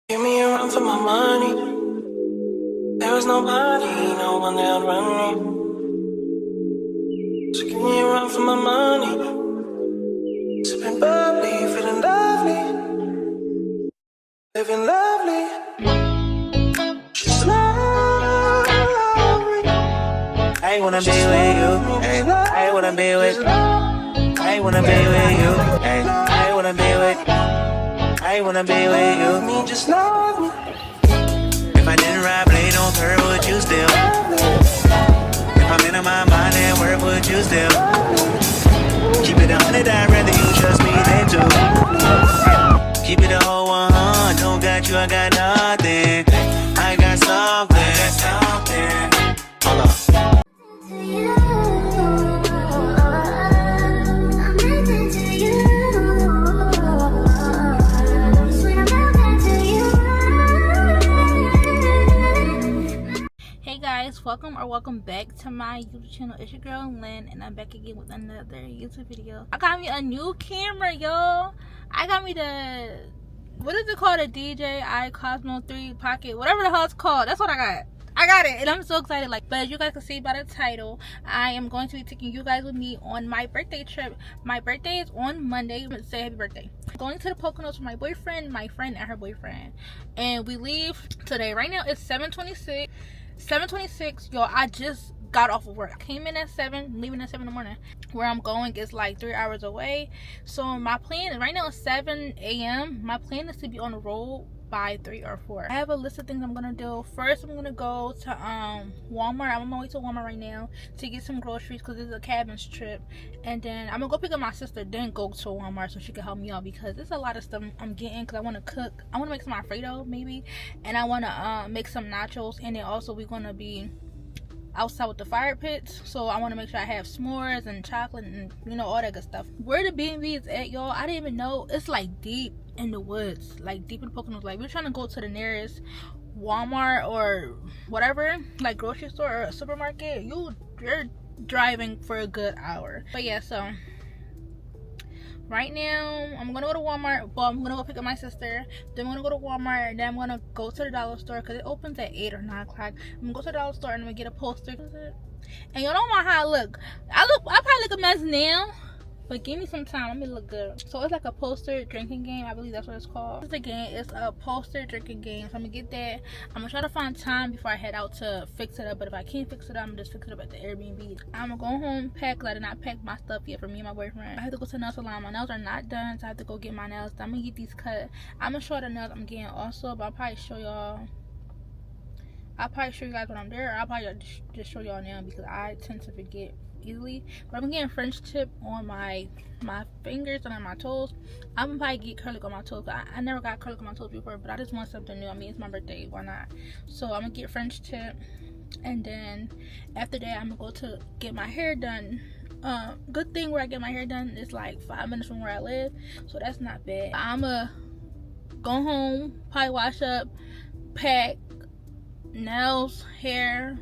Give me a run for my money. There was nobody, no one that would run me. So give me a run for my money. Sipping bubbly, feeling lovely, living lovely. She's lovely. I wanna be with you. Ay, I wanna be with. I wanna be with you. Ay, I wanna be with. I wanna be with you. Me, just love me. If I didn't ride blade on curve, would you still? If I'm in my mind at work, would you still? Keep it 100, I'd rather you trust me than to. Keep it a whole 100, don't got you, I got nothing. I got something. Hold up. Hey guys, welcome back to my YouTube channel. It's your girl Lynn, and I'm back again with another YouTube video. I got me a new camera, y'all. I got me the, what is it called, a DJI Cosmo 3 Pocket, whatever the hell it's called. That's what I got. I got it, and I'm so excited. But as you guys can see by the title, I am going to be taking you guys with me on my birthday trip. My birthday is on Monday. Say happy birthday. I'm going to the Poconos with my boyfriend, my friend, and her boyfriend, and we leave today. Right now it's 7:26, y'all. I just got off of work. I came in at 7, leaving at 7 in the morning. Where I'm going is like 3 hours away. So my plan right now is 7 a.m. My plan is to be on the road by 3 or 4. I have a list of things I'm gonna do. First, I'm gonna go to Walmart. I'm on my way to Walmart right now to get some groceries because it's a cabins trip. And then I'm gonna go pick up my sister, then go to Walmart so she can help me out because there's a lot of stuff I'm getting because I want to cook. I want to make some Alfredo maybe, and I want to make some nachos. And then also we're gonna be outside with the fire pits, so I want to make sure I have s'mores and chocolate and all that good stuff. Where the B&B is at, y'all, I didn't even know. It's like deep in the woods, like deep in the Poconos. Like, we're trying to go to the nearest Walmart or whatever, like grocery store or a supermarket. You're driving for a good hour. But yeah, so right now I'm gonna go to Walmart. Well, I'm gonna go pick up my sister, then I'm gonna go to Walmart, and then I'm gonna go to the dollar store because it opens at 8 or 9 o'clock. I'm gonna go to the dollar store and I'm gonna get a poster. And y'all don't mind how I look. I probably look a mess now, but give me some time, let me look good. So it's like a poster drinking game, I believe that's what it's called. It's a game, it's a poster drinking game. So I'm gonna get that. I'm gonna try to find time before I head out to fix it up. But if I can't fix it up, I'm gonna just fix it up at the Airbnb. I'm gonna go home, pack, because I did not pack my stuff yet for me and my boyfriend. I have to go to the nail salon. My nails are not done, so I have to go get my nails done. I'm gonna get these cut. I'm gonna show the nails I'm getting also, but I'll probably show you guys when I'm there, or I'll probably just show y'all now because I tend to forget easily. But I'm getting French tip on my fingers and on my toes. I'm gonna probably get acrylic on my toes. I never got acrylic on my toes before, but I just want something new. I mean, it's my birthday, why not? So I'm gonna get French tip, and then after that I'm gonna go to get my hair done. Good thing where I get my hair done is like 5 minutes from where I live, so that's not bad. I'm gonna go home, probably wash up, pack, nails, hair,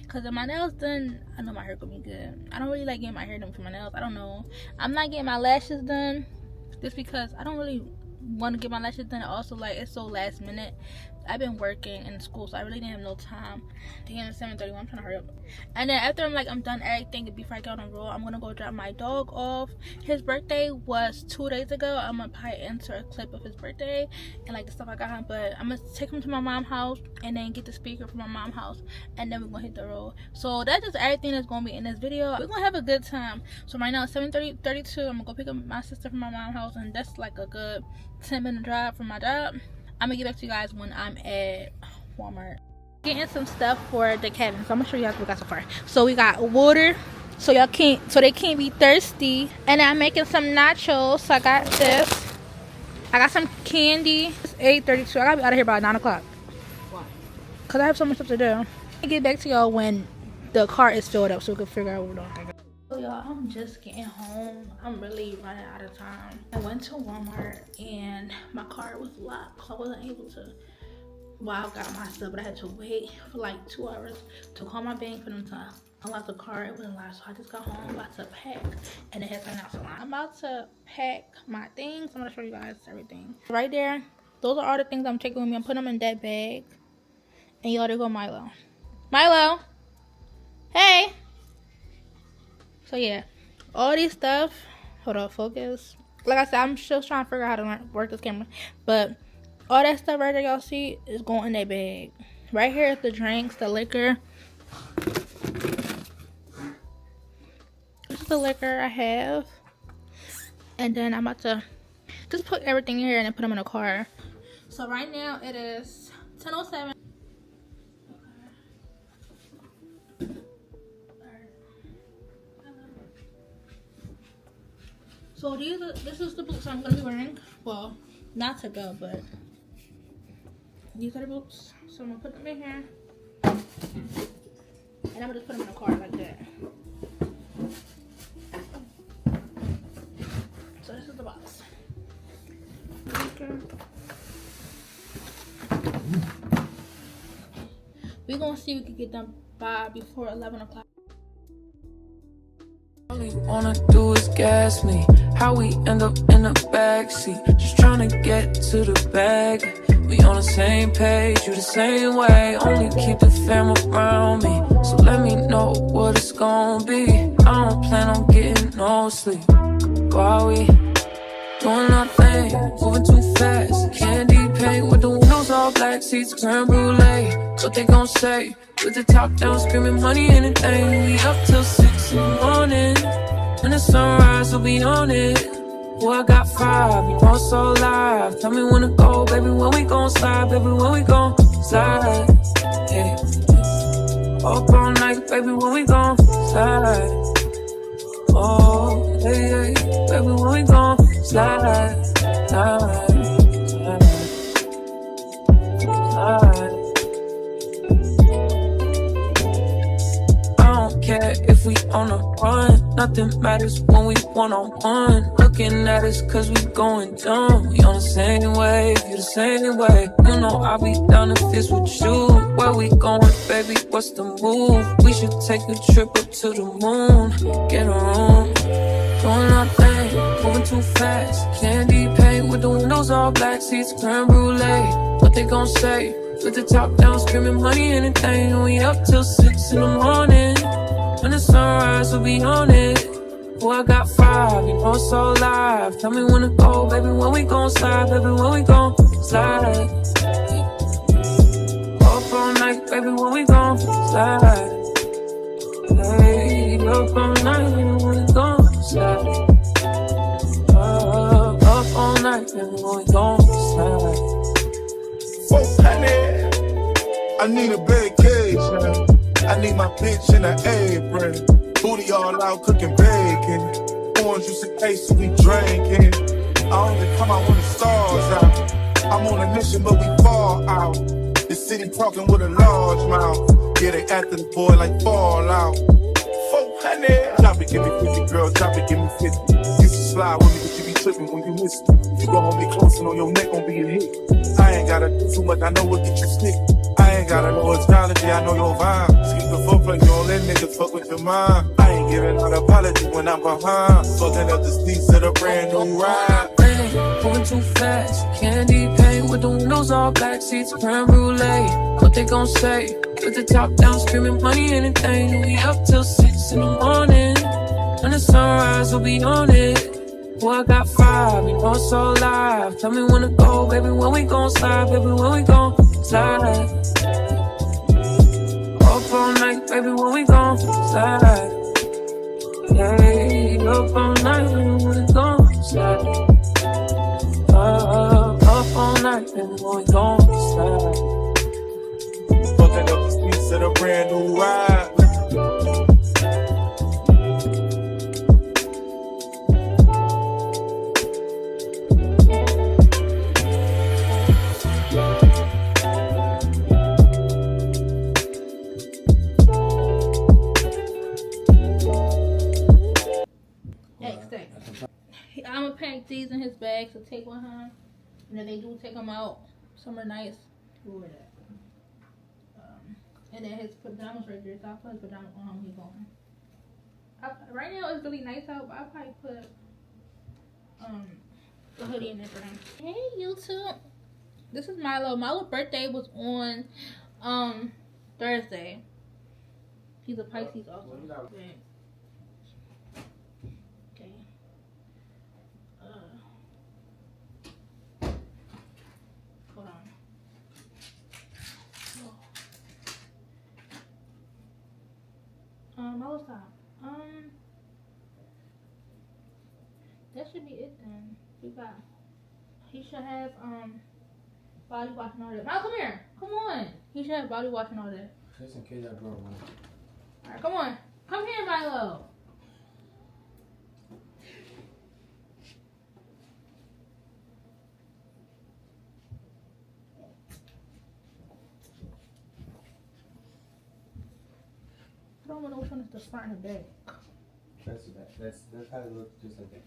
because if my nails done, I know my hair gonna be good. I don't really like getting my hair done for my nails. I don't know, I'm not getting my lashes done just because I don't really want to get my lashes done. Also, like, it's so last minute. I've been working in school, so I really didn't have no time. Damn, it's 7:31. I'm trying to hurry up. And then after I'm done everything before I get on the road, I'm gonna go drop my dog off. His birthday was 2 days ago. I'm gonna probably enter a clip of his birthday and like the stuff I got him. But I'm gonna take him to my mom's house and then get the speaker from my mom's house, and then we're gonna hit the road. So that's just everything that's gonna be in this video. We're gonna have a good time. So right now it's 7:32. I'm gonna go pick up my sister from my mom's house, and that's like a good 10-minute drive from my job. I'm gonna get back to you guys when I'm at Walmart. Getting some stuff for the cabin. So I'm gonna show you guys what we got so far. So we got water, so they can't be thirsty. And I'm making some nachos. So I got this. I got some candy. It's 8:32. I gotta be out of here by 9 o'clock. Why? Cause I have so much stuff to do. I'll get back to y'all when the car is filled up, so we can figure out what we're doing. So y'all, I'm just getting home. I'm really running out of time. I went to Walmart and my car was locked, so I wasn't able to, well, I got my stuff, but I had to wait for like 2 hours to call my bank for them to unlock the car. It wasn't locked, so I just got home, about to pack, and it has been out so long. I'm about to pack my things. I'm gonna show you guys everything. Right there, those are all the things I'm taking with me. I'm putting them in that bag. And y'all, there go Milo. Milo! Hey! So yeah, all these stuff. Hold on, focus. Like I said, I'm still trying to figure out how to work this camera. But all that stuff right there y'all see is going in that bag. Right here is the drinks, the liquor. This is the liquor I have. And then I'm about to just put everything in here and then put them in a car. So right now it is 10:07. So this is the boots I'm gonna be wearing. Well, not to go, but these are the boots. So I'm gonna put them in here, and I'm gonna just put them in a car like that. So this is the box. Okay. We're gonna see if we can get them by before 11 o'clock. All you wanna do is gas me. How we end up in the backseat, just trying to get to the bag. We on the same page, you the same way. Only keep the fam around me, so let me know what it's gonna be. I don't plan on getting no sleep while we doing nothing, moving too fast. Candy paint with the windows all black, seats creme brulee. What they gon' say? With the top down, screaming money, anything. We up till 6 in the morning. When the sunrise, we'll be on it. Boy, I got 5, you know it's all live. Tell me when to go, baby, when we gon' slide, baby, when we gon' slide. Yeah. Up all night, baby, when we gon' slide. Oh, hey, hey, baby, when we gon' slide, slide, slide, slide. I don't care if we on a run, nothing matters when we one-on-one. Looking at us cause we going dumb. We on the same wave, you the same way. You know I'll be down if it's with you. Where we going, baby, what's the move? We should take a trip up to the moon. Get a room, doing nothing, moving too fast. Candy paint with the windows all black, seats creme brulee. What they gon' say? With the top down, screaming money, anything. We up till 6 in the morning. When the sunrise, we'll be on it. Boy, I got 5, you know it's all live. Tell me when to go, baby, when we gon' slide, baby, when we gon' slide. Up all night, baby, when we gon' slide. Hey, up all night, baby, when we gon' slide. Up all night, baby, when we gon' slide. 400. I need a big cage, man. I need my bitch in an apron. Booty all out cooking bacon. Orange juice and ace, so we drinking. I only come out when the stars out. I'm on a mission, but we fall out. The city talking with a large mouth. Yeah, they after the boy like Fallout. 400. Drop it, give me 50, girl. Drop it, give me 50. Used to slide with me, but you be tripping when you miss me. You go hold me close and on your neck gon' be a hit. I ain't gotta do too much, I know what get you stick. I ain't gotta know astrology, I know your vibe. Skip the foreplay, you don't let niggas fuck with your mind. I ain't giving out apology when I'm behind. Fucking up the streets of a brand new ride. Moving too fast, candy paint with the windows all black, seats creme brulee. What they gon' say? With the top down, screaming money, anything. We up till 6 in the morning. When the sunrise, we'll be on it. Boy, I got 5, you know it's all live. Tell me when to go, baby, when we gon' slide, baby, when we gon' slide. Up all night, baby, when we gon' slide. Hey, up all night, baby, when we gon' slide. Up all night, baby, when we gon' slide. Fucking up the streets of a brand new ride. I'm gonna pack these in his bag to take with him, and if they do take them out summer nights, we'll wear that. And then his pajamas right there, so I'll put his pajamas on him when he's going. Right now it's really nice out, but I'll probably put a hoodie in there for him. Hey YouTube, This is Milo. Milo's birthday was on Thursday. He's a Pisces also. Okay. Hold on. Milo's time. That should be it then. He should have body wash and all that. Milo, come here. Come on. He should have body wash and all that. Just in case I brought one. Alright, come on. Come here, Milo. I don't know which one is the front and the back. That's that. That's how it looks, just like that.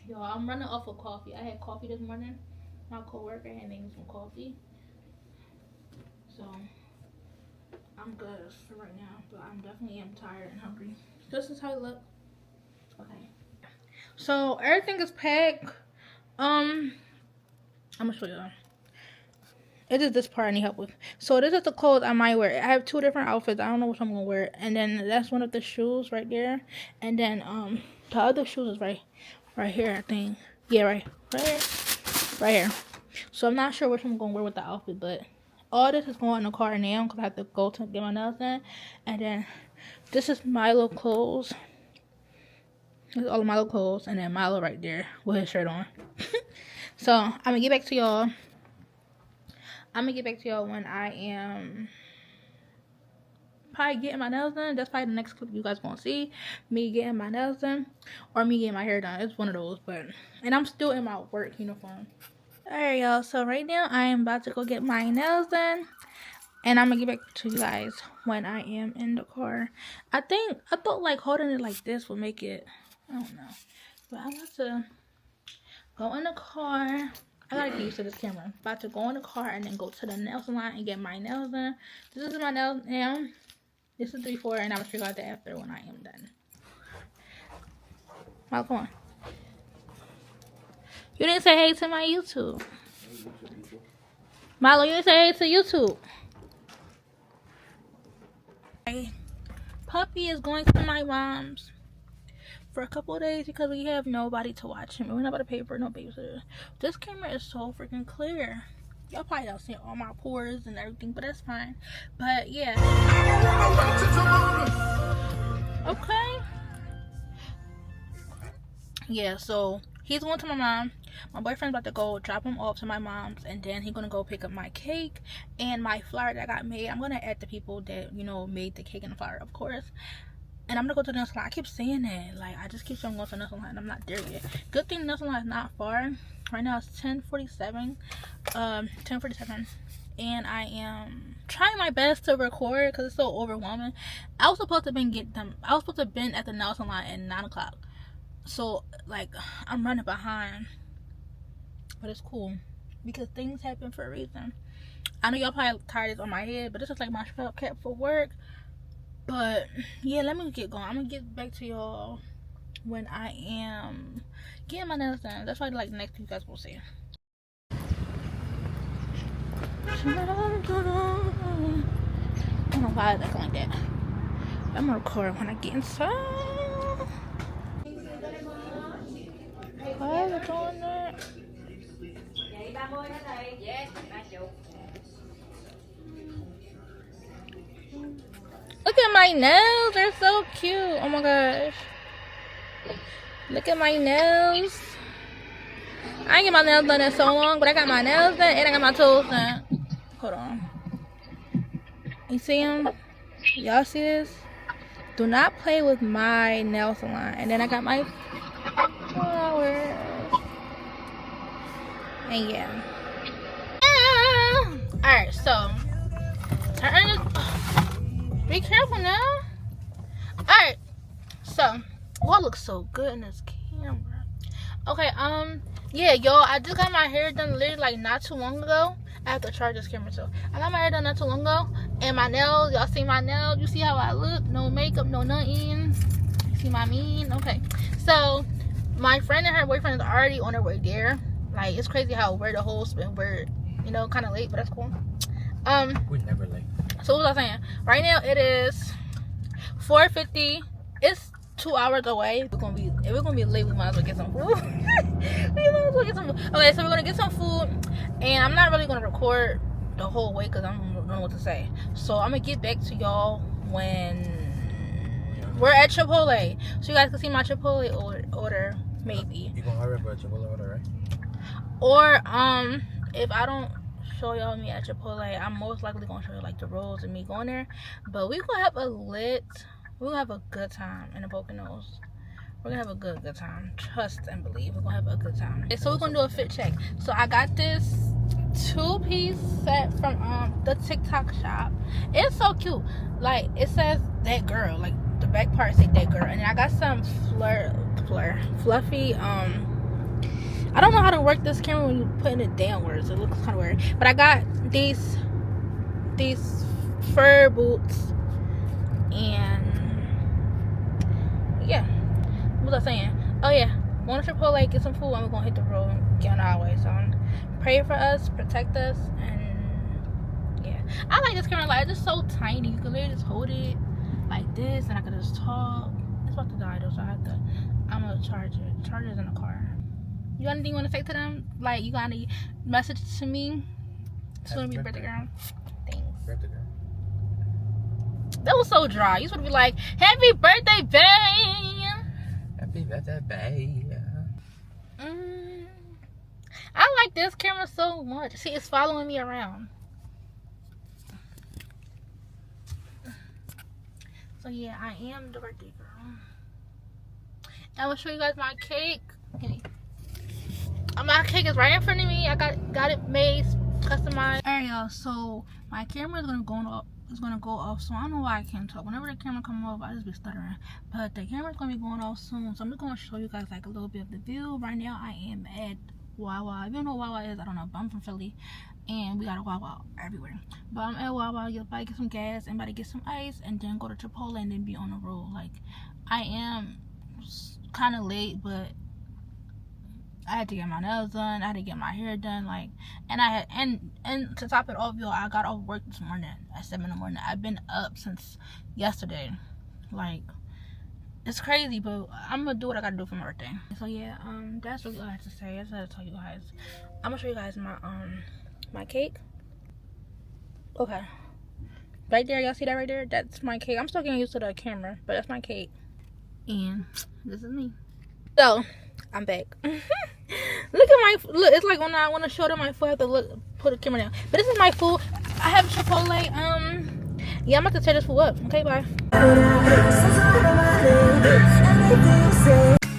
Yo, I'm running off of coffee. I had coffee this morning. My coworker had made me some coffee. So, I'm good for right now. But I'm definitely tired and hungry. This is how it looks. Okay. So, everything is packed. I'm going to show you. It is this part I need help with. So, this is the clothes I might wear. I have 2 different outfits. I don't know which I'm going to wear. And then, that's one of the shoes right there. And then, the other shoes is right here, I think. Yeah, right here. So I'm not sure which one I'm gonna wear with the outfit, but all this is going in the car now because I have to go to get my nails done. And then this is Milo clothes. This is all of Milo clothes, and then Milo right there with his shirt on. So I'm gonna get back to y'all. When I am probably getting my nails done. That's probably the next clip you guys gonna see, me getting my nails done or me getting my hair done. It's one of those. And I'm still in my work uniform. Alright, y'all, so right now I am about to go get my nails done, and I'm gonna get back to you guys when I am in the car. I thought like holding it like this would make it, I don't know, but I'm about to go in the car. I gotta get used to this camera. About to go in the car and then go to the nail salon and get my nails done. This is my nails now. This is before, and I'm sure about that after when I am done. Milo, come on. You didn't say hey to my YouTube. Milo, you didn't say hey to YouTube. Puppy is going to my mom's for a couple of days because we have nobody to watch him. We're not about to pay for no babysitter. This camera is so freaking clear. Y'all probably don't see all my pores and everything, but that's fine. But yeah. Okay. Yeah, so he's going to my mom. My boyfriend's about to go drop him off to my mom's, and then he's gonna go pick up my cake and my flower that I got made. I'm gonna add the people that, you know, made the cake and the flower, of course. And I'm gonna go to the nail salon. I keep saying that. Like, I just keep saying I'm going to the nail salon and I'm not there yet. Good thing the nail salon is not far. Right now it's 10:47. 10:47. And I am trying my best to record because it's so overwhelming. I was supposed to have been at the nail salon at 9 o'clock. So, like, I'm running behind. But it's cool. Because things happen for a reason. I know y'all probably tired of on my head, but this is like my strap cap for work. But yeah, let me get going. I'm gonna get back to y'all when I am getting my nails done. That's why like next you guys will see. I don't know why it's like that. I'm gonna record when I get inside. Why is it doing that? Look at my nails, they're so cute. Oh my gosh. Look at my nails. I ain't get my nails done in so long, but I got my nails done and I got my toes done. Hold on. You see them? Y'all see this? Do not play with my nail salon. And then I got my flowers. And yeah. Alright, so turn this. Be careful now. Alright. So, what looks so good in this camera? Okay, yeah, y'all, I just got my hair done literally like not too long ago. I have to charge this camera too. I got my hair done not too long ago. And my nails, y'all see my nails? You see how I look? No makeup, no nothing. See what I mean? Okay. So my friend and her boyfriend is already on their way there. Like, it's crazy how we're the host and we're, you know, kind of late, but that's cool. We're never late. So what was I saying? Right now it is 4:50. It's 2 hours away. If we're gonna be late, we might as well get some food. Okay, so we're gonna get some food, and I'm not really gonna record the whole way because I don't know what to say. So I'm gonna get back to y'all when we're at Chipotle, so you guys can see my Chipotle order, maybe. You gonna hurry up with Chipotle order, right? Or if I don't show y'all me at Chipotle, I'm most likely gonna show you like the rolls and me going there. But we're gonna have a good time in the Poconos. We're gonna have a good time. Trust and believe. We're gonna have a good time. Okay, so we're gonna do a fit check. So I got this 2-piece set from the TikTok shop. It's so cute. Like, it says that girl. Like, the back part say that girl. And then I got some fluffy I don't know how to work this camera when you're putting it downwards. It looks kind of weird. But I got these fur boots. And yeah. What was I saying? Oh yeah. Going to Chipotle, get some food, and we're going to hit the road and get on our way. So pray for us, protect us, and yeah. I like this camera. Like, it's just so tiny. You can literally just hold it like this, and I can just talk. It's about to die though, so I'm going to charge it. Charger's in the car. You got anything you want to say to them? Like, you got any message to me? It's going to be birthday girl. Thanks. Birthday girl. That was so dry. You supposed to be like, happy birthday, babe. Happy birthday, babe. I like this camera so much. See, it's following me around. So yeah, I am the birthday girl. I will show you guys my cake. Okay. My cake is right in front of me. I got it made, customized. Alright, y'all. So my camera is gonna go off. So I don't know why I can't talk. Whenever the camera comes off, I just be stuttering. But the camera's gonna be going off soon. So I'm just gonna show you guys like a little bit of the view. Right now, I am at Wawa. If you don't know what Wawa is, I don't know. But I'm from Philly, and we got a Wawa everywhere. But I'm at Wawa. You'll probably get some gas, and get some ice, and then go to Chipotle, and then be on the road. Like, I am kind of late, but I had to get my nails done. I had to get my hair done. Like, and to top it off, y'all, I got off work this morning at 7 in the morning. I've been up since yesterday. Like, it's crazy, but I'm gonna do what I gotta do for my birthday. So yeah, that's really all I have to say. I just had to tell you guys. I'm gonna show you guys my my cake. Okay, right there, y'all see that right there? That's my cake. I'm still getting used to the camera, but that's my cake, and this is me. So I'm back. Look at my look. It's like when I want to show them my food, I have to put the camera down. But this is my food. I have Chipotle. Yeah, I'm about to tear this food up. Okay, bye.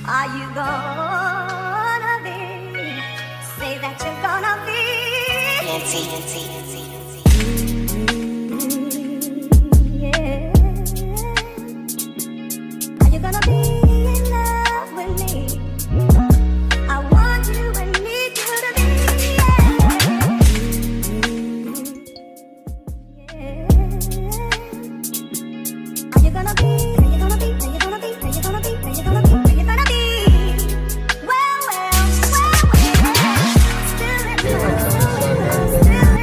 Are you gonna be? Say that you're gonna be. Yeah. Are you gonna be in love with me? I want you and need you to be. Yeah. Are you gonna be? Are you gonna be? Are you gonna be? Are you gonna be? Are you gonna be? Are you gonna be? Well. Still in love.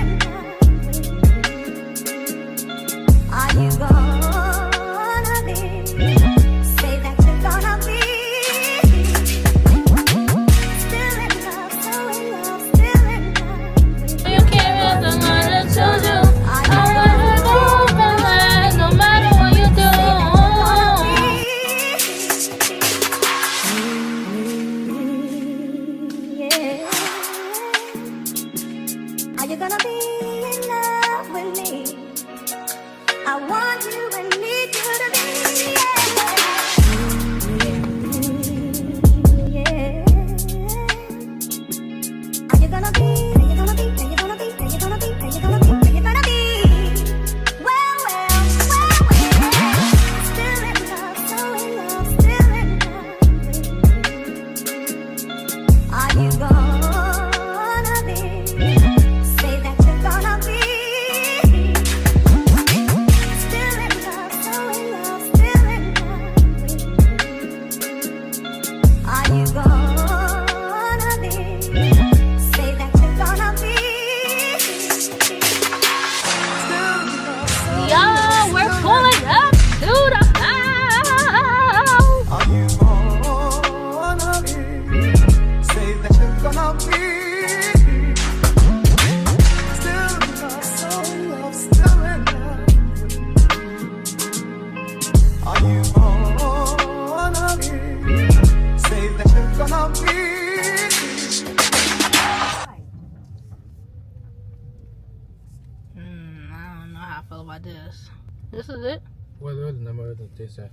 this. This is it? What other number does this say?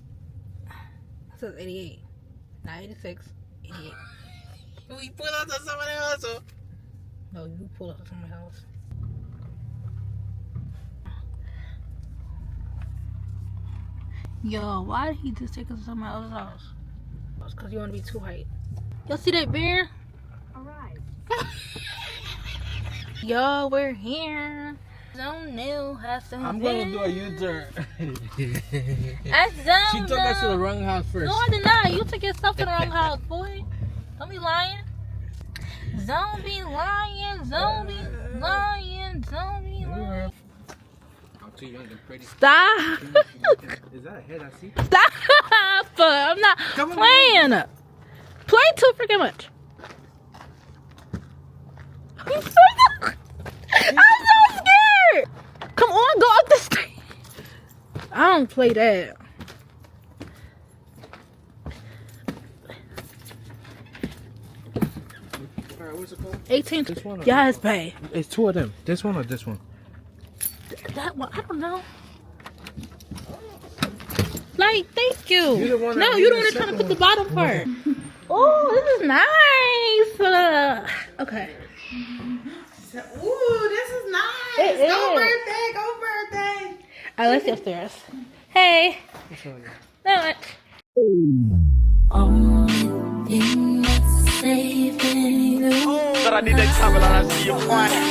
It says 88. Not 86. 88. We put out to somebody else. No, you pull up to somebody else. Yo, why did he just take us to somebody else's house? It's because you want to be too hype. Y'all see that bear? Alright. Yo, we're here. Don't know how to I'm gonna do a U-turn. I don't She took us to the wrong house first. No, I did not. You took yourself to the wrong house, boy. Don't be lying. Zombie lying. Zombie lying. Zombie lying. I'm too young and pretty. Stop. Is that a head I see? Stop. I'm not playing. Play too freaking much. I'm so scared. Come on, go up the stairs. I don't play that. Alright, what's it called? 18. This one or Yes, babe. It's two of them. This one or this one? That one, I don't know. Like, thank you. You're the one No, that you made don't want the to try to second put the one. bottom part. Oh, this is nice. Okay. Ooh, this is nice. It Go is. birthday, go birthday. I let's go upstairs. Hey. No, what? But I need that time I see you crying.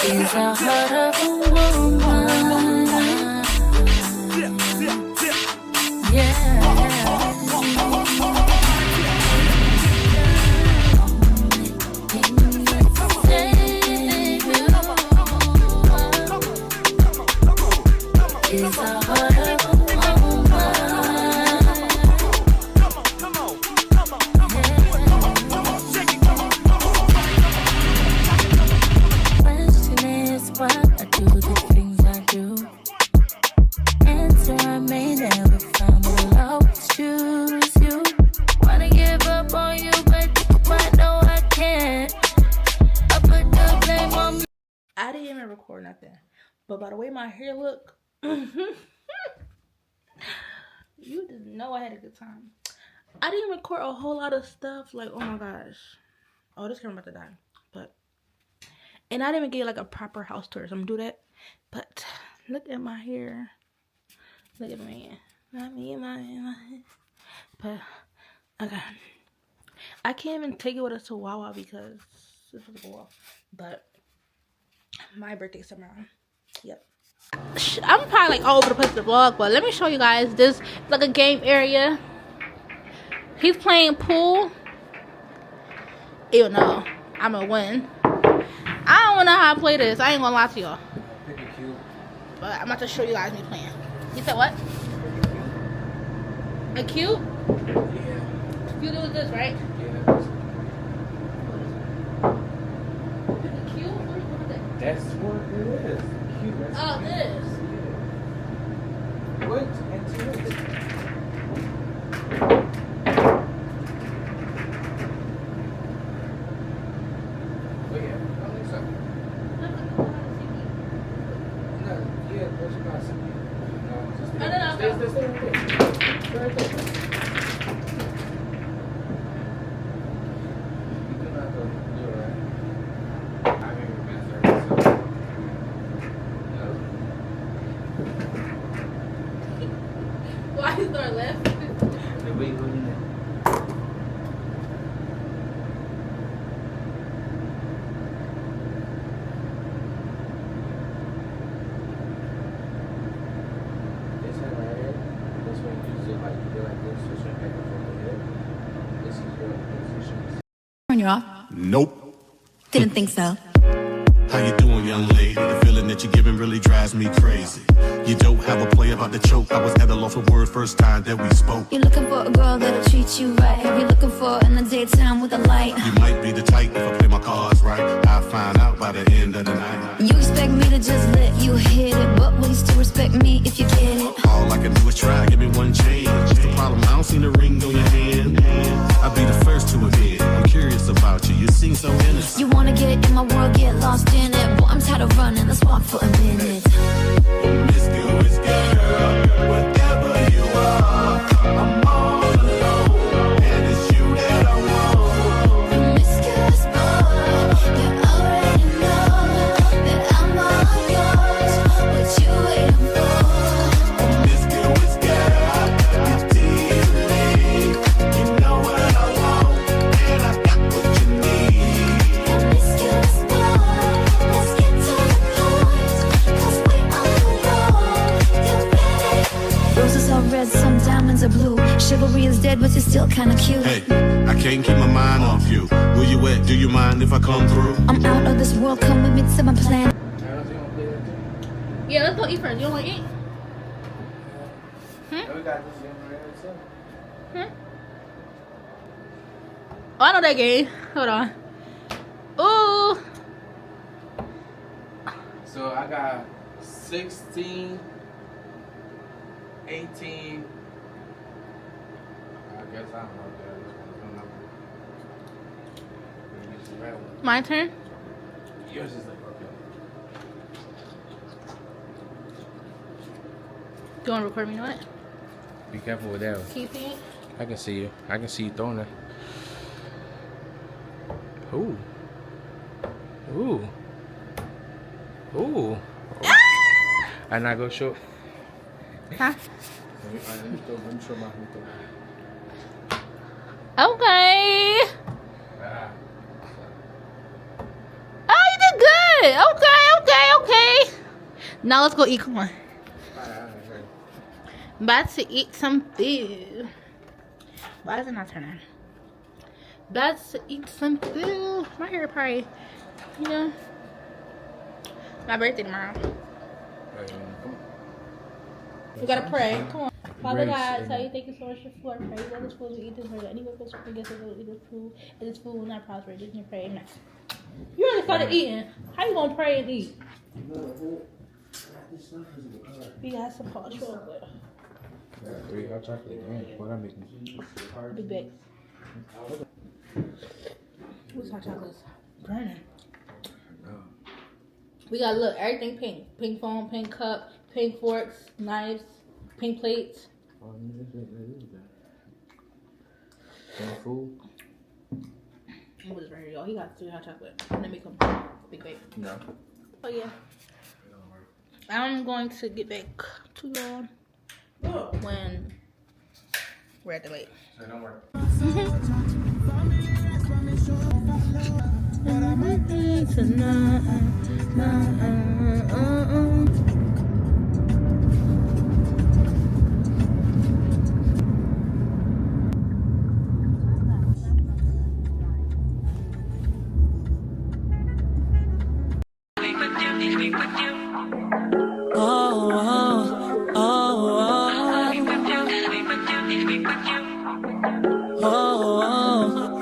Is a heart of a woman. Yeah. Is a heart of a question is why I do the things I do. Answer I may never find, but I'll always choose you. Wanna give up on you, but I know I can't. I put the blame on me. I didn't even record nothing. But by the way my hair look, you just know I had a good time. I didn't record a whole lot of stuff. Like, oh my gosh. Oh, this camera about to die. And I didn't even get like a proper house tour. So I'm gonna do that. But look at my hair. Look at me. Not me, my hair. But okay. I can't even take it with us to Wawa because this was a go off. But my birthday's tomorrow. Yep. I'm probably like all over the place with the vlog, but let me show you guys. This is like a game area. He's playing pool. Ew, no. I'm gonna win. I don't know how I play this. I ain't gonna lie to y'all. But I'm about to show you guys me playing. You said what? A cube? Yeah. Cube was this, right? Yeah. A cube? What is that? That's what it is. Cute. That's Oh, this. Yeah. Wait, and two. Oh yeah, I think so. No, yeah, there's not something. No, just No. stay right there. Right there. You do not go do it right. I mean, we're so. No. Why you start laughing? The way you go in there. This one right here, this one you use it like you do like this, switch your back and forth with it. This is your position. Turn you off. Nope. Didn't think so. How you doing, young lady? The feeling that you're giving really drives me crazy. You don't have a play about the choke. I was at a loss for word first time that we spoke. You're looking for a girl that'll treat you right. You're looking for in the daytime with a light. You might be the type if I play my cards right. I'll find out by the end of the night. You expect me to just let you hit it, but will you still respect me if you get it? All I can do is try, give me one chance. The problem, I don't see the ring on your hand. I'll be the first to admit, I'm curious about you. You seem so innocent. You wanna get in my world, get lost in it. Boy, I'm tired of running, let's walk for a minute. chivalry is dead, but you're still kinda cute. Hey, I can't keep my mind off you. Where you at? Do you mind if I come through? I'm out of this world, come with me to my planet. Yeah, let's go eat first. You don't want to eat? Oh, I know that game. Hold on. Ooh. So I got 16, 18. I guess I don't know what My turn. Yours is like okay. Do you want to record me? You know what? Be careful with that one. Keep it. I can see you. I can see you throwing it. Ooh. Ooh. Ooh. And I go show. Huh? Let me show my Okay. Oh, you did good. Okay. Now let's go eat. Come on. About to eat some food. Why is it not turning? About to eat some food. My hair probably, you know, my birthday tomorrow. We gotta pray. Come on. Father God, tell you thank you so much for praise. Let this food we eat this food. Anyone who forgets us will eat this food, and this food will not prosper. Just can pray. Amen. You already started eating. How you gonna pray and eat? We got some hot chocolate. Three hot chocolate. What I'm making? Big bag. What's hot chocolate? Burning. We got look everything pink. Pink phone, pink cup, pink forks, knives, pink plates. Food. What is right here, y'all? He got 3 hot chocolate. I'm gonna make them big bag. No. Oh yeah. I'm going to get back to y'all when we're at the lake. So don't worry.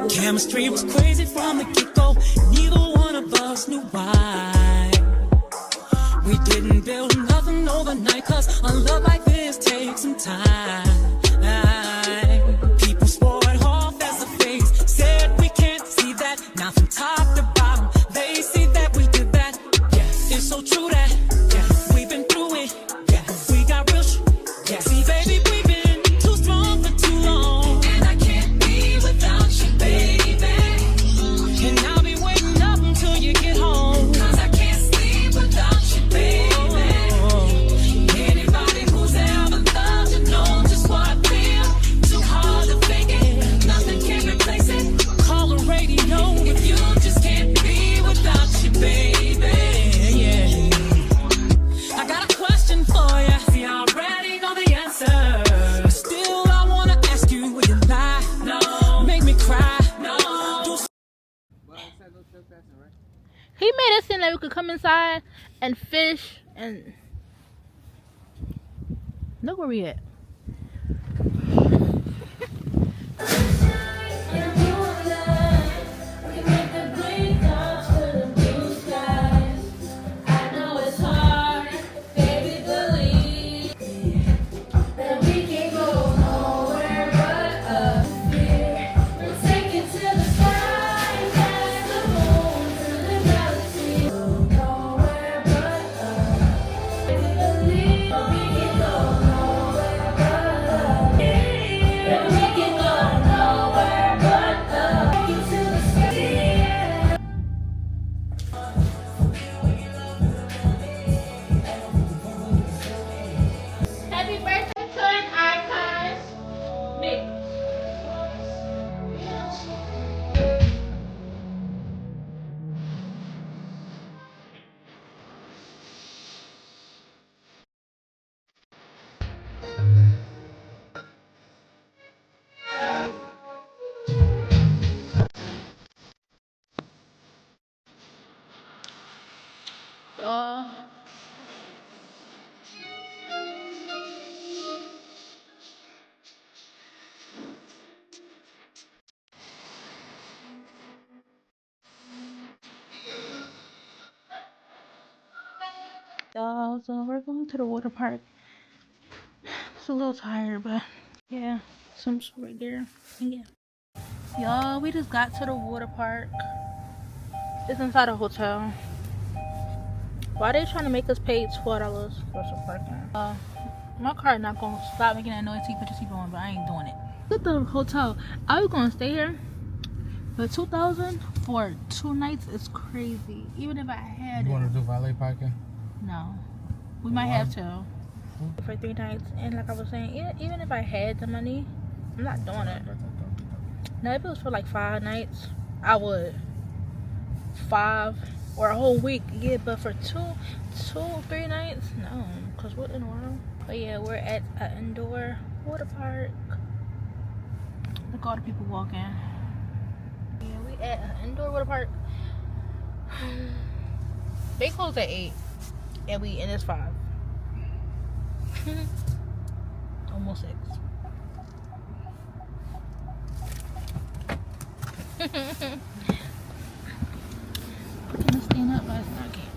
Chemistry was crazy from the get-go. Neither one of us knew why. We didn't build nothing overnight, cause a love like this takes some time. People swore it off as a phase, said we can't see that. Now from top to bottom, they see that we did that. Yes, it's so true that yes, we've been through it. Yes, we got real yes. See, baby, we've been too strong for too long, and I can't be without you, baby. And I'll be waiting up until you get home, cause I can't sleep without you, baby. Anybody who's ever loved you knows just what I feel. Too hard to fake it, nothing can replace it. Call a radio if you just can't be without you, baby. Yeah. I got a question for you. See, I already know the answer, but still I wanna ask you, will you lie? No. Make me cry? No. He made us think that we could come inside and fish and look where we at. house, so we're going to the water park. It's a little tired, but yeah, some right there. Yeah, y'all, we just got to the water park. It's inside a hotel. Why they trying to make us pay $12 for some parking? My car not gonna stop making that noise. Put your seatbelt on, but I ain't doing it. Look at the hotel. I was gonna stay here, but $2,000 for 2 nights is crazy. Even if I had You want to do valet parking? no, we might have to for 3 nights. And like I was saying, even if I had the money, I'm not doing it. Now if it was for like 5 nights, I would. 5 or a whole week, yeah. But for 3 nights, no. Cause what in the world? But yeah, we're at an indoor water park. Look at all the people walking. Yeah, we at an indoor water park. They close at 8, and it's 5. Almost 6. Gonna stand up, but it's not okay.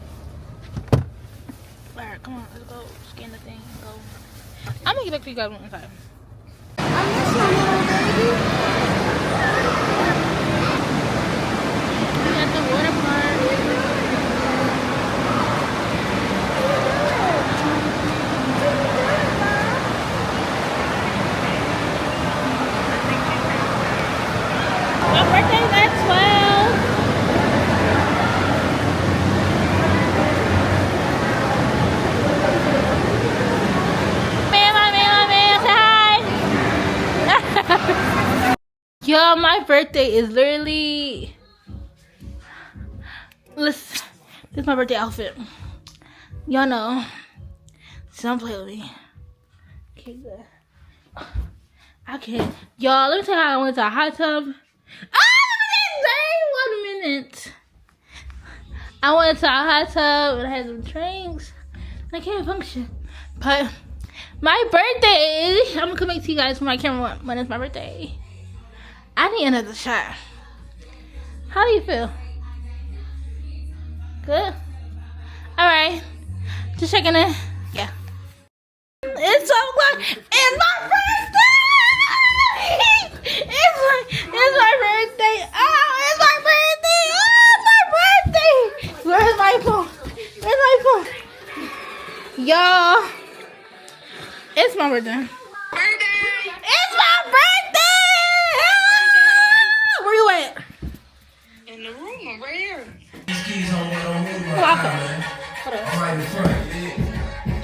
Alright, come on, let's go scan the thing and go. I'm gonna get back to you guys one time. I miss my little baby. We at the water park. My birthday's at 12. Yo, my birthday is literally. Listen, this is my birthday outfit. Y'all know. So don't play with me. Okay, good. I can't. Y'all, let me tell you how I went to a hot tub. Ah, 1 minute. I went to a hot tub and I had some drinks. I can't function. But my birthday is. I'm gonna come back to you guys for my camera when it's my birthday. I need another shot. How do you feel? Good? Alright. Just checking in. Yeah. It's so good. It's my birthday! It's my birthday. Oh, it's my birthday. Oh, my birthday. Where's my phone? Where's my phone? Y'all. It's my birthday. It's my birthday! Where you at? In the room, I'm right here. Hold up. Right in front.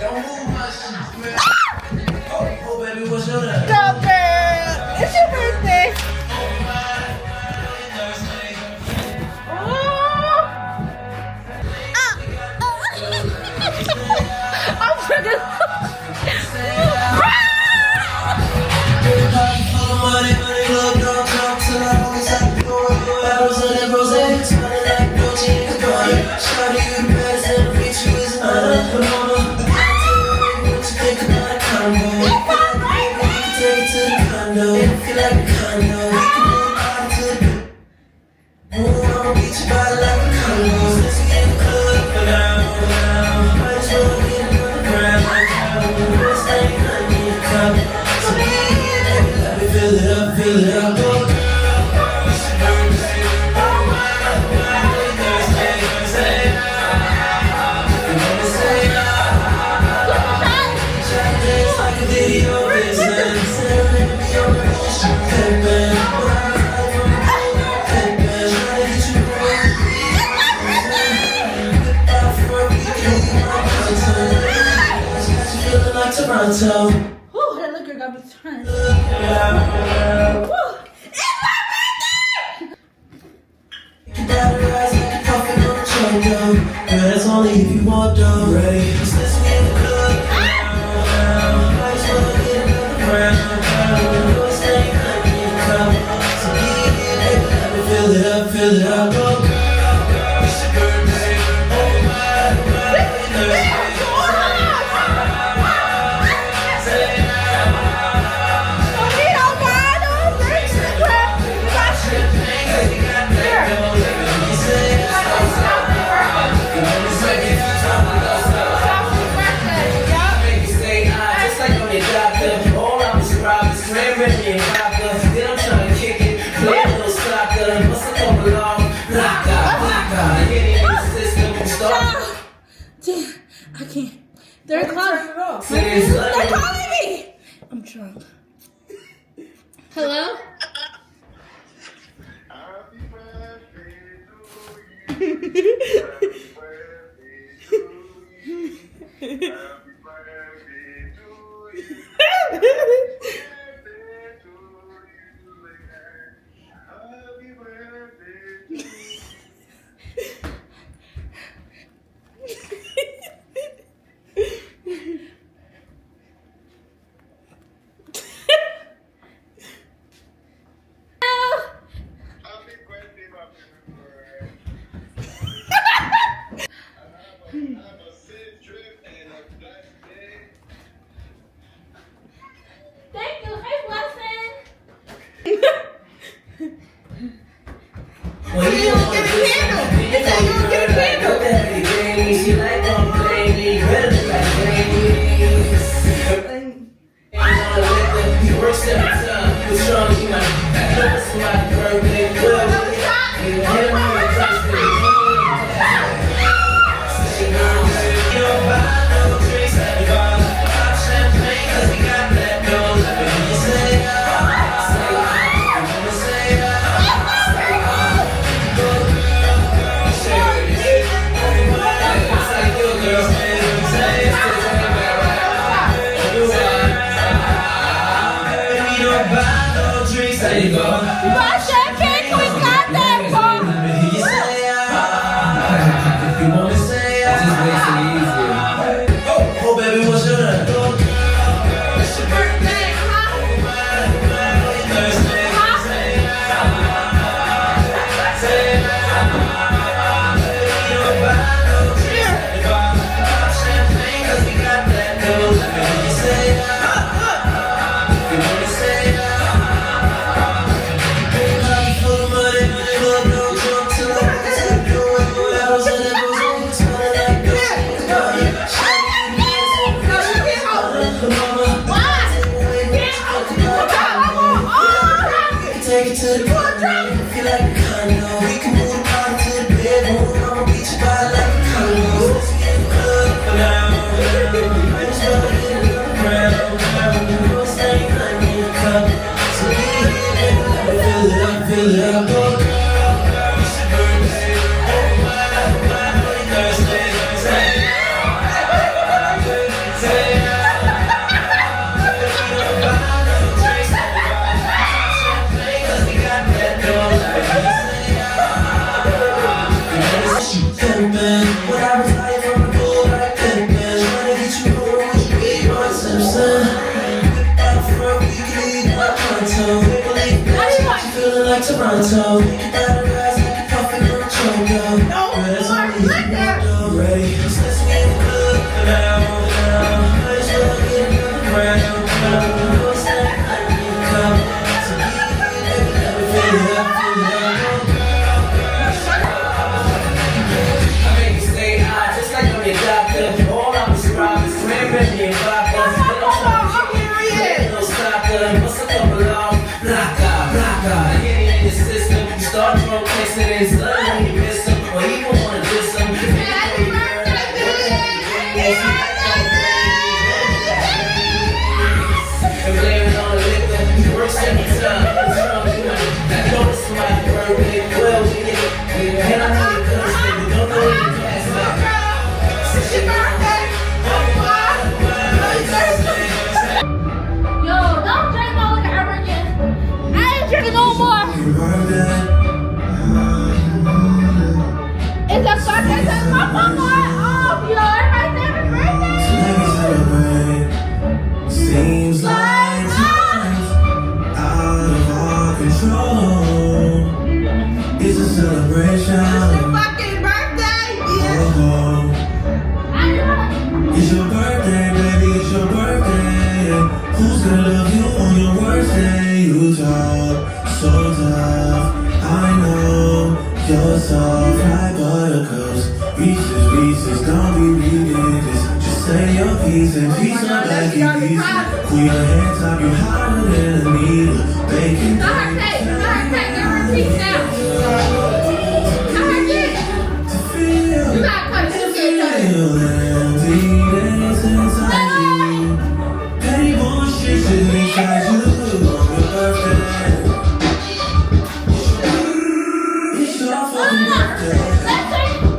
Don't move much, man. Oh, baby, what's your name? Go, girl. It's your birthday. I'm freaking. Toronto. Whew, that liquor got me turned. That's only if you want though. Ready? Fill it up, fill it up. Thank you. Hey, Blessing. Well, you don't get a candle. He said you don't get a candle. She like them ladies, better like ladies. He works every time. He was strong, he might know somebody's birthday. Well, he hit him on the top stage. You don't buy no drinks, you gotta pop champagne, 'cause we got that gold. When you say you wanna say there you go. Buy champagne, we got that, Paul. You say if you wanna say just makes it easier. Oh baby, what's your name? It's your birthday, huh? Thursday. Champagne, 'cause we got that gold. You say if you wanna say full of money, club no drunk till I take you away. I was in it, was on the toilet like this. Take it to the corner, feel like a condo. We can move the party to the bedroom. I'ma beat you by like a condo. Let's get in the club now. Might as well get in the ground. What's that honey in the cup? So get it, fill it up, fill it up. Oh girl, it's your birthday. Oh my, Thursday, Thursday. When I retire from the pool, I could've been trying to get you home with you, baby, my Simpson. Out front, we can leave my pronto. Believe that you feeling like Toronto. You gotta rise like a puffin' on a choco. Ready? Let's get in the club now. Might as well get another round. What's that honey in the cup? So get it, baby, let me fill it up, fill it up. All I'm describing is cranberry and vodka. No stopper, what's a couple of blocka. Hit it in the system, you start drunk, kissing it, suddenly when you miss them, or even wanna diss them. Happy birthday, baby! And blaming on the liquor, he works every time. It's drunk, you know it's somebody's birthday. Well, we get it, and I know you couldn't stay, but don't know you pass back. It's your birthday! Yo, don't drink my liquor ever again. I ain't drinking no more. It's a fucking my mama off, yo. Everybody say happy birthday. Seems like time's out of our control. It's a celebration. It's your fucking birthday! Yeah! It's your birthday, baby, it's your birthday. Who's gonna love you on your worst day? You talk so tough, I know you're soft like buttercups. Reese's, don't be ridiculous. Just say your piece and piece up like you piece. Pull your hands up, you hotter than a needle. Bacon, Let her take, give her teeth now. Let her get. to feel, You gotta cut it, she'll get it. feel emptiness inside you. Petty bullshit should make you on your birthday. It's your fucking birthday. Let's take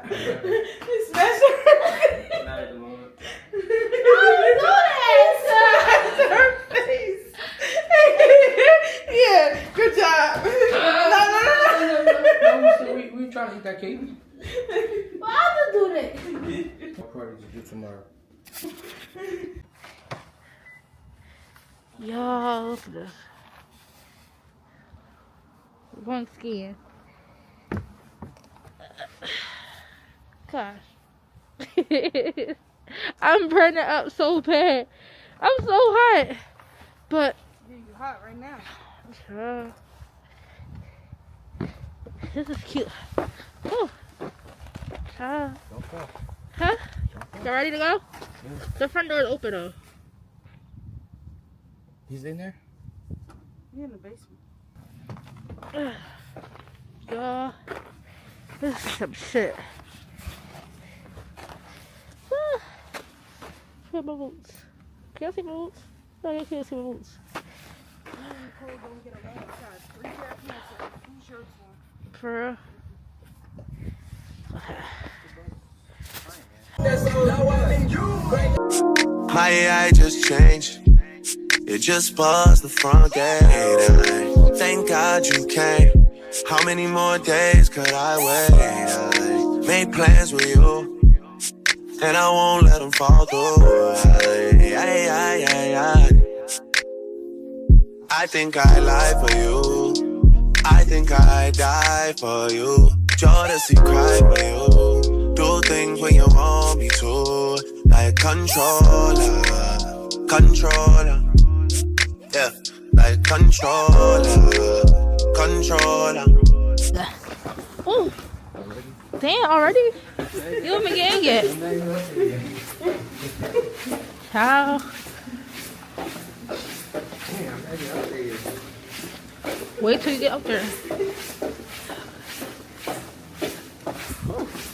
Smash her. Not at the moment. Don't do that. Smash her face. Yeah, good job. No, we trying to eat that cake. Why would you do that? What party did you do tomorrow? Y'all, look at this. We're going skiing. Gosh. I'm burning up so bad. I'm so hot. But You hot right now. this is cute. Whew. Don't fall. Huh? You ready to go? The front door is open though. He's in there? You're in the basement. Y'all, this is some shit. Look at my boots. Can you see my boots? No, you can't see my boots. Don't get a long shot. 3 pair of pants and 2 shirts on. For real. My AI just changed. It just buzzed the front gate. Thank God you came. How many more days could I wait? I made plans with you, and I won't let them fall through. I think I lie for you. I think I die for you. Jodeci cry for you. Do things when you want me to. Like controller. Yeah, like controller. Oh, damn, already? You haven't been getting yet. Ciao. Wait till you get up there.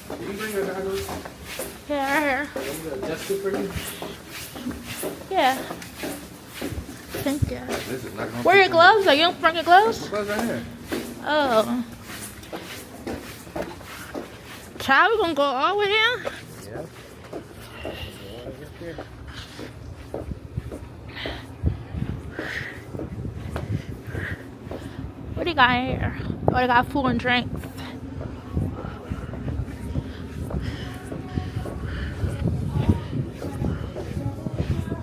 Did you bring your goggles? Yeah, right here. Just good for you? Yeah. Thank you. This is not gonna Where are your gloves? Are you don't bring your gloves? Gloves right here. Oh. Child, we gonna go all the way down? Yeah. What do you got here? Oh, they got food and drinks.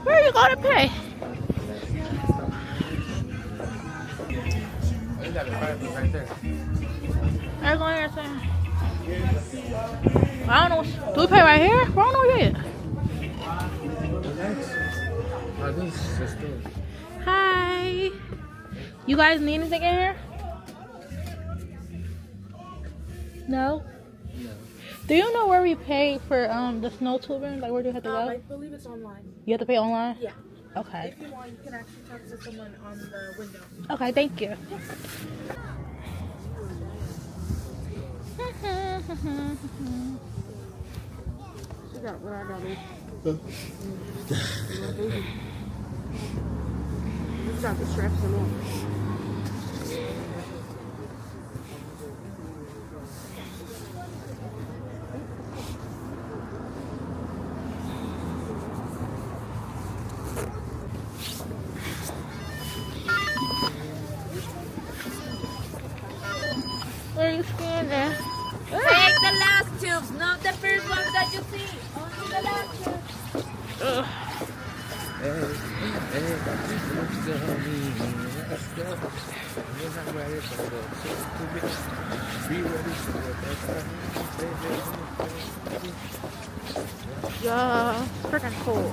Where are you going to pay? You got the fireplace right there. They're going here, sir. I don't know. Do we pay right here? I don't know yet. Oh, this is just good. Hi. You guys need anything in here? No? No. Do you know where we pay for the snow tubing? Like, where do you have to go? I believe it's online. You have to pay online? Yeah. Okay. If you want, you can actually talk to someone on the window. Okay, thank you. She got what I got. Just got the straps and all. Where are you standing? Take the last tubes, not the first ones that you see. Only the last tubes. Ugh. Let's go. We're not ready for the be ready for the Yeah, freaking cool.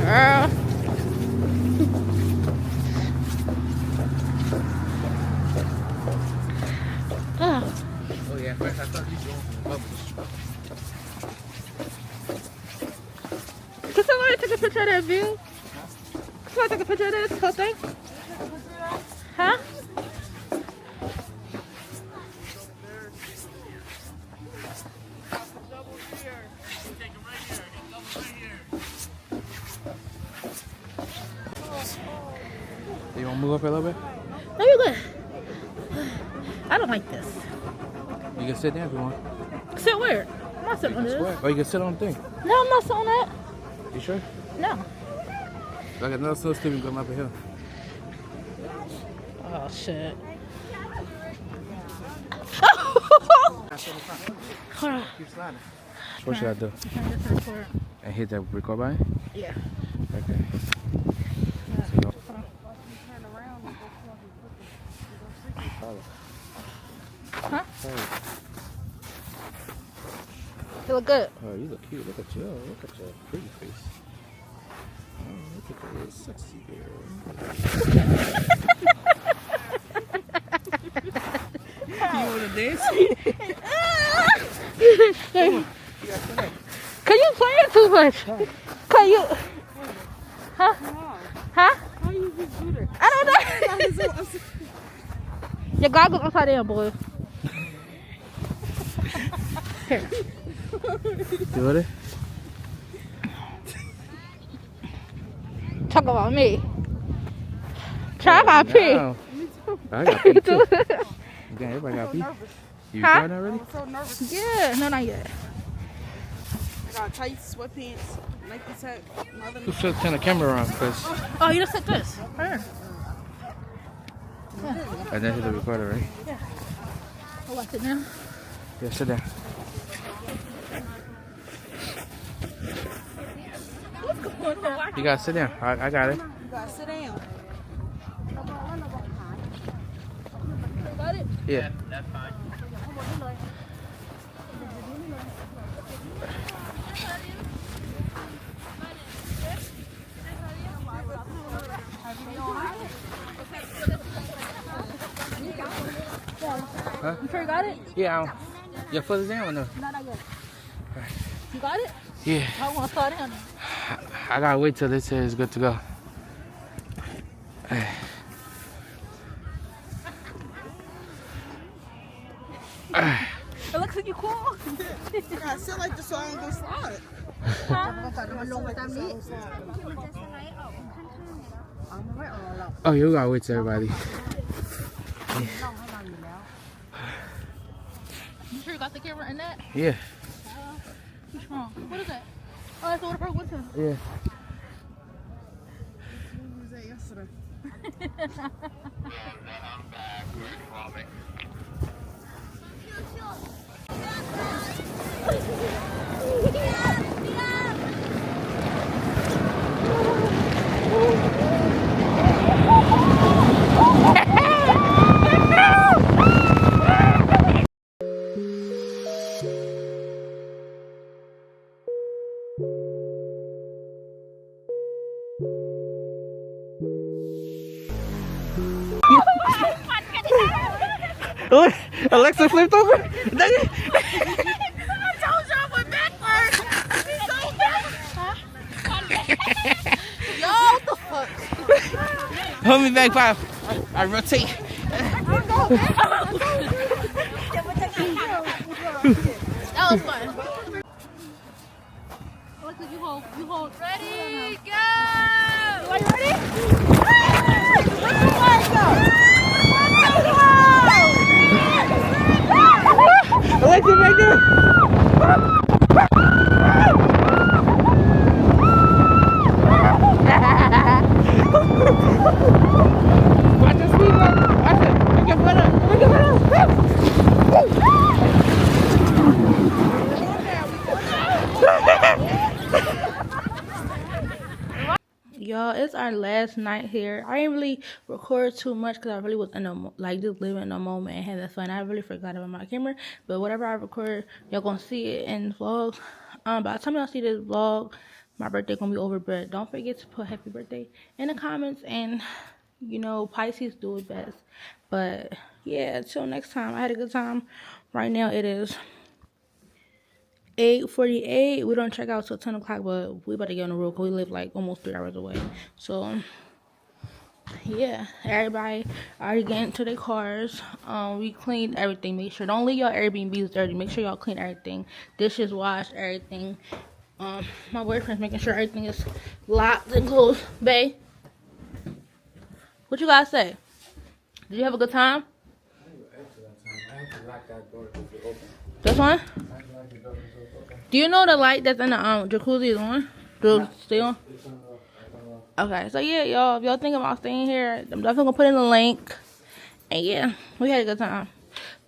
Girl. Oh. Oh yeah, first I thought you were going from the bubbles. Can somebody take a picture of that view? Can somebody take a picture of this whole thing? Huh? move up a little bit? No, you're good. I don't like this. You can sit down if you want. Sit where? I'm not sitting on this. Or you can sit on the thing. No, I'm not sitting on that. You sure? No. Like another slow stepping going up a hill. Oh, shit. Hold on. Keep sliding. What should I do? Just record. And hit that record button? Yeah. Okay. Huh? You look good. Oh, you look cute. Look at you. Look at your pretty face. Oh, look at that little sexy girl. You want to dance? Can you play it too much? Can you? Huh? Huh? How you just do that? I don't know. Your goggles upside down, boy. Here. You ready? Talk about me. Try got pee. No. I got pee too. Damn, everybody got pee. You Huh? recording already? I'm so nervous. Yeah, no, not yet. I got tights, sweatpants, Nike tech, nothing. Who should turn the camera around? Cause Oh, you just said this. Here. and then hit the recorder, right? I'll watch it now. Yeah, sit down. You gotta sit down. I got it. You gotta sit down. Got it? Yeah. Huh? You sure you got it? Yeah. Your foot is down or no? No, not yet. You got it? Yeah. I want to slow down. I gotta wait till this says good to go. It looks like you cool. You gotta sit like this so I ain't gonna slide. Oh, you gotta wait till everybody. You sure you got the camera in that? Yeah. What's wrong? What is that? Oh, that's the water park with him. Yeah. Who was that yesterday? Look, Alexa flipped over. I told you I went backwards. Yo, what the fuck? Hold me back, Bob. I rotate. That was fun. Alexa, you hold. Ready, go! Are you ready? Alexa, back there. Watch the speed, man. Watch it. Make it better. Make it better. Y'all, it's our last night here. I didn't really record too much because I really was in just living in a moment and having fun. I really forgot about my camera, but whatever I record, y'all gonna see it in the vlog. By the time y'all see this vlog, my birthday gonna be over. But don't forget to put happy birthday in the comments, and you know, Pisces do it best. But yeah, until next time, I had a good time. Right now it is 8:48. We don't check out till 10 o'clock, but we about to get on the road because we live like almost 3 hours away. So yeah, everybody already getting into their cars. We cleaned everything. Make sure, don't leave y'all Airbnbs dirty. Make sure y'all clean everything. Dishes washed, everything. My boyfriend's making sure everything is locked and closed. Bae, What you guys say? Did you have a good time? I have to lock that door because it's open. This one? I have to lock the door because it's open. Do you know the light that's in the jacuzzi is on? Do it stay on? It's on the Okay, so yeah, y'all, if y'all think about staying here, I'm definitely gonna put in the link. And yeah, we had a good time.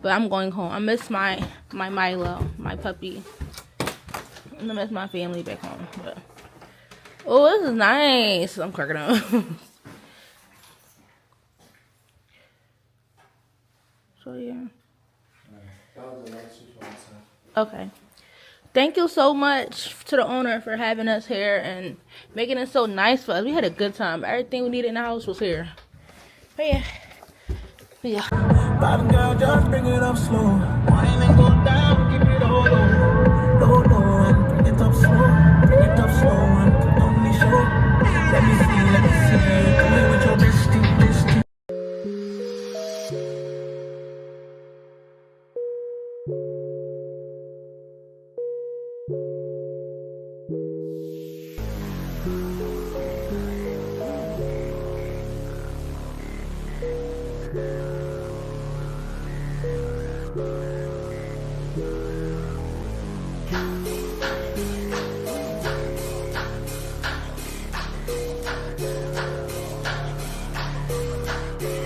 But I'm going home. I miss my Milo, my puppy. I miss my family back home. But oh, this is nice. I'm cracking up. So yeah. Okay. Thank you so much to the owner for having us here and making it so nice for us. We had a good time. Everything we needed in the house was here. But yeah. Bottom girl, just bring it up slow.